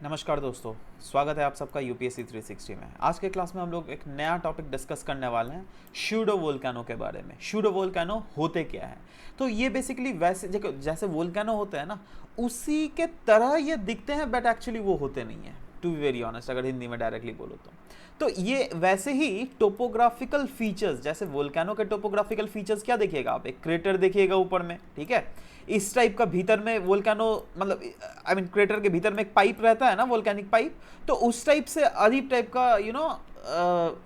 नमस्कार दोस्तों, स्वागत है आप सबका यूपीएससी 360 में। आज के क्लास में हम लोग एक नया टॉपिक डिस्कस करने वाले हैं शूडो वोल्केनो के बारे में। शूडो वोल्केनो होते क्या है? तो ये बेसिकली वैसे जैसे वोल्केनो होते हैं ना, उसी के तरह ये दिखते हैं, बट एक्चुअली वो होते नहीं है, टू बी वेरी ऑनेस्ट, अगर हिंदी में डायरेक्टली बोलो तो ये वैसे ही टोपोग्राफिकल फीचर्स, जैसे वोल्केनो के टोपोग्राफिकल फीचर्स क्या देखिएगा आप, एक क्रेटर देखिएगा ऊपर में, ठीक है, इस टाइप का भीतर में वोल्केनो, मतलब आई मीन क्रेटर के भीतर में एक पाइप रहता है ना, वोल्केनिक पाइप, तो उस टाइप से अजीब टाइप का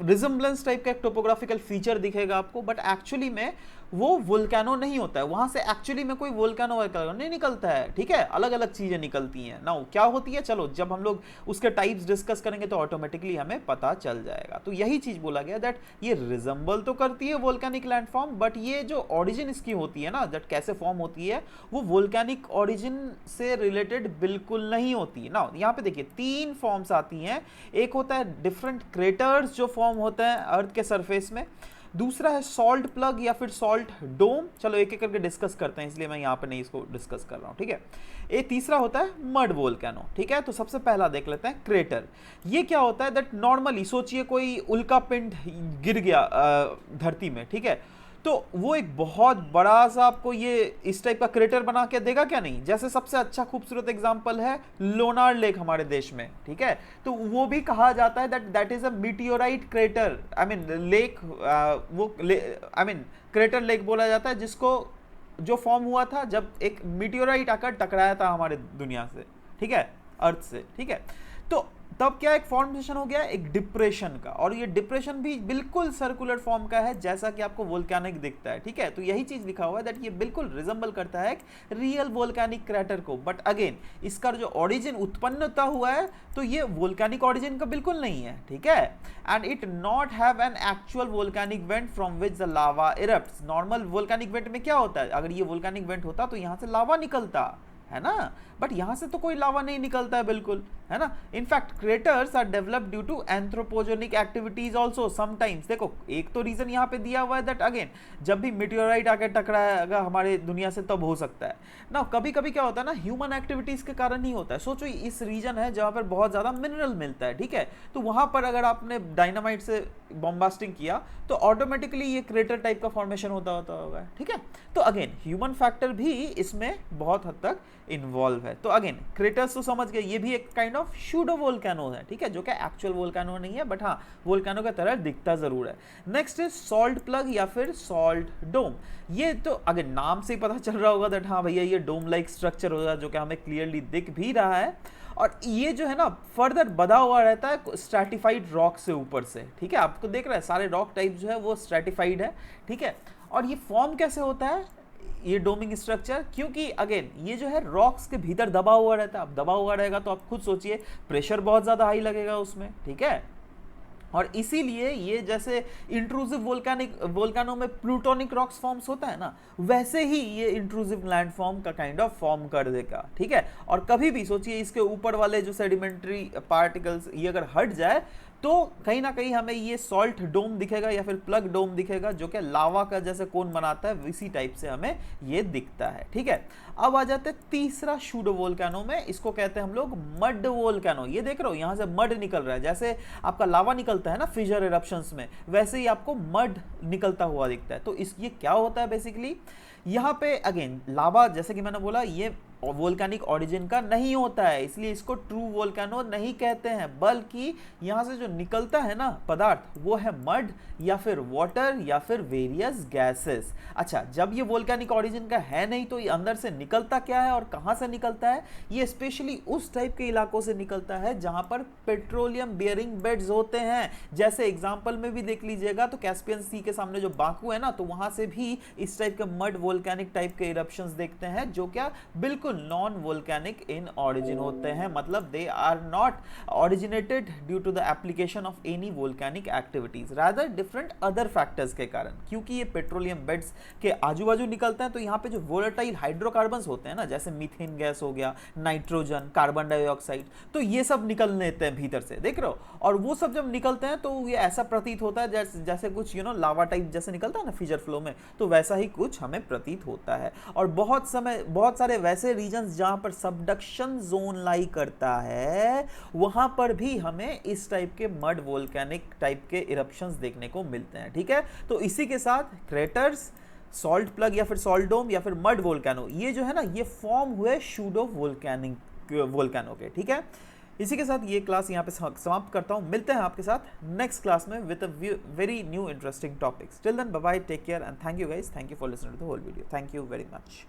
रिजम्बलेंस टाइप का एक टोपोग्राफिकल फीचर दिखेगा आपको, बट एक्चुअली में वो वोल्केनो नहीं होता है, वहां से एक्चुअली में कोई वोल्केनो नहीं निकलता है, ठीक है, अलग अलग चीजें निकलती हैं ना। क्या होती है, चलो जब हम लोग उसके टाइप्स डिस्कस करेंगे तो ऑटोमेटिकली हमें पता चल जाएगा। तो यही चीज बोला गया दैट ये रिजम्बल तो करती है वोल्केनिक लैंडफॉर्म, बट ये जो ओरिजिन इसकी होती है ना, दैट कैसे फॉर्म होती है, वो वोल्केनिक ओरिजिन से रिलेटेड बिल्कुल नहीं होती है ना। यहाँ पे देखिए तीन फॉर्म्स आती हैं। एक होता है डिफरेंट क्रेटर्स जो फॉर्म होते हैं अर्थ के सरफेस में, दूसरा है सॉल्ट प्लग या फिर सॉल्ट डोम। चलो एक एक करके डिस्कस करते हैं, इसलिए मैं यहाँ पे नहीं इसको डिस्कस कर रहा हूँ, ठीक है। ये तीसरा होता है मड वोल्केनो, ठीक है। तो सबसे पहला देख लेते हैं क्रेटर। ये क्या होता है दैट नॉर्मली सोचिए कोई उल्का पिंड गिर गया धरती में, ठीक है, तो वो एक बहुत बड़ा सा आपको ये इस टाइप का क्रेटर बना के देगा क्या? नहीं। जैसे सबसे अच्छा खूबसूरत एग्जांपल है लोनार लेक हमारे देश में, ठीक है, तो वो भी कहा जाता है that is a meteorite crater, I mean lake, वो आई मीन क्रेटर लेक बोला जाता है जिसको, जो फॉर्म हुआ था जब एक मीटियोराइट आकर टकराया था हमारे दुनिया से, ठीक है, अर्थ से, ठीक है। तो तब क्या एक फॉर्मेशन हो गया एक डिप्रेशन का, और ये डिप्रेशन भी बिल्कुल सर्कुलर फॉर्म का है जैसा कि आपको वोल्केनिक दिखता है, ठीक है। तो यही चीज लिखा हुआ है दैट ये बिल्कुल रिजेंबल करता है एक रियल वोल्केनिक क्रैटर को, बट अगेन इसका जो ओरिजिन उत्पन्नता हुआ है तो ये वोल्केनिक ओरिजिन का बिल्कुल नहीं है, ठीक है। And it not have an actual volcanic vent from which the lava erupts. Normal volcanic vent में क्या होता है, अगर ये वोल्केनिक वेंट होता तो यहां से लावा निकलता है ना, बट यहां से तो कोई लावा नहीं निकलता है बिल्कुल, है ना। In fact craters are developed due to anthropogenic activities also sometimes. देखो एक तो रीजन यहां पे दिया हुआ है दैट अगेन जब भी मीटियोराइट आके टकराएगा हमारे दुनिया से तब हो सकता है ना। कभी कभी क्या होता है ना, ह्यूमन एक्टिविटीज के कारण ही होता है। सोचो इस रीजन है जहां पर बहुत ज्यादा मिनरल मिलता है, ठीक है, तो वहां पर अगर आपने डायनामाइट से बॉम्बास्टिंग किया तो ऑटोमेटिकली ये क्रेटर टाइप का फॉर्मेशन होता होगा, ठीक है। तो अगेन ह्यूमन फैक्टर भी इसमें बहुत हद तक इन्वॉल्व है। तो अगेन क्रेटर्स तो समझ गए, ये भी एक काइंड ऑफ शूडो वोल्केनो है, ठीक है, जो कि एक्चुअल वोल्केनो नहीं है, बट हाँ वोल्केनो की तरह दिखता जरूर है। नेक्स्ट इज सॉल्ट प्लग या फिर सॉल्ट डोम। ये तो अगर नाम से ही पता चल रहा होगा दैट हाँ भैया ये डोम लाइक स्ट्रक्चर होगा, जो कि हमें क्लियरली दिख भी रहा है, और ये जो है ना फर्दर बधा हुआ रहता है स्ट्रैटिफाइड रॉक से ऊपर से, ठीक है। आपको देख रहा है सारे रॉक टाइप जो है वो स्ट्रैटिफाइड है, ठीक है। और ये फॉर्म कैसे होता है ये डोमिंग स्ट्रक्चर, क्योंकि अगेन ये जो है रॉक्स के भीतर दबा हुआ रहता है। अब दबा हुआ रहेगा तो आप खुद सोचिए प्रेशर बहुत ज्यादा हाई लगेगा उसमें, ठीक है। और इसीलिए ये जैसे इंट्रूसिव वोल्केनो में प्लूटोनिक रॉक्स फॉर्म्स होता है ना, वैसे ही ये इंट्रूसिव लैंडफॉर्म का काइंड ऑफ फॉर्म कर देगा, ठीक है। और कभी भी सोचिए इसके ऊपर वाले जो सेडिमेंट्री पार्टिकल्स ये अगर हट जाए तो कहीं ना कहीं हमें ये सॉल्ट डोम दिखेगा या फिर प्लग डोम दिखेगा, जो कि लावा का जैसे कोन बनाता है इसी टाइप से हमें ये दिखता है, ठीक है। अब आ जाते हैं तीसरा शूडो वोल्केनो में, इसको कहते हैं हम लोग मड वोल्केनो। ये देख रहे हो यहां से मड निकल रहा है, जैसे आपका लावा निकलता है ना फिशर इरप्शंस में, वैसे ही आपको मड निकलता हुआ दिखता है। तो इस ये क्या होता है बेसिकली, यहाँ पे अगेन लावा जैसे कि मैंने बोला ये वोल्केनिक ओरिजिन का नहीं होता है, इसलिए इसको ट्रू वोल्केनो नहीं कहते हैं, बल्कि यहां से जो निकलता है ना पदार्थ वो है मड या फिर वाटर या फिर वेरियस गैसेस। अच्छा, जब ये वोल्केनिक ओरिजिन का है नहीं तो ये अंदर से निकलता क्या है और कहां से निकलता है? ये स्पेशली उस टाइप के इलाकों से निकलता है जहां पर पेट्रोलियम बियरिंग बेड्स होते हैं। जैसे एग्जांपल में भी देख लीजिएगा तो कैस्पियन सी के सामने जो बाकू है ना, तो वहां से भी इस टाइप के मड वोल्केनिक टाइप के इरप्शंस देखते हैं, जो क्या बिल्कुल नॉन वोल्केनिक इन ऑरिजिन होते हैं, मतलब they are not originated due to the application of any volcanic activities, rather different other factors के कारण। क्योंकि ये पेट्रोलियम बेड्स के आजू बाजू निकलते हैं तो यहाँ पे जो वोलेटाइल हाइड्रोकार्बन्स होते हैं ना, जैसे मीथेन गैस हो गया, नाइट्रोजन, कार्बन डाइऑक्साइड, तो ये सब निकल लेते हैं भीतर से, देख रहे हो। और वो सब जब निकलते हैं तो ये ऐसा प्रतीत होता है जैसे कुछ लावा टाइप जैसे निकलता है ना फिशर फ्लो में, तो वैसा ही कुछ हमें प्रतीत होता है। और बहुत सारे वैसे रीजन्स जहां पर सबडक्शन जोन लाई करता है वहां पर भी हमें इस टाइप के मड वोल्केनिक टाइप के इरप्शंस देखने को मिलते हैं। ठीक है, तो इसी के साथ क्रेटर्स, सॉल्ट प्लग या फिर सॉल्ट डोम या फिर मड वोल्केनो, ये जो है ना ये फॉर्म हुए शूडो वोल्केनो के। ठीक है, इसी के साथ ये क्लास यहाँ पे समाप्त करता हूँ। मिलते हैं आपके साथ नेक्स्ट क्लास में with a very new interesting topics. Till then bye bye, take care and thank you guys, thank you for listening to the whole video, thank you very much.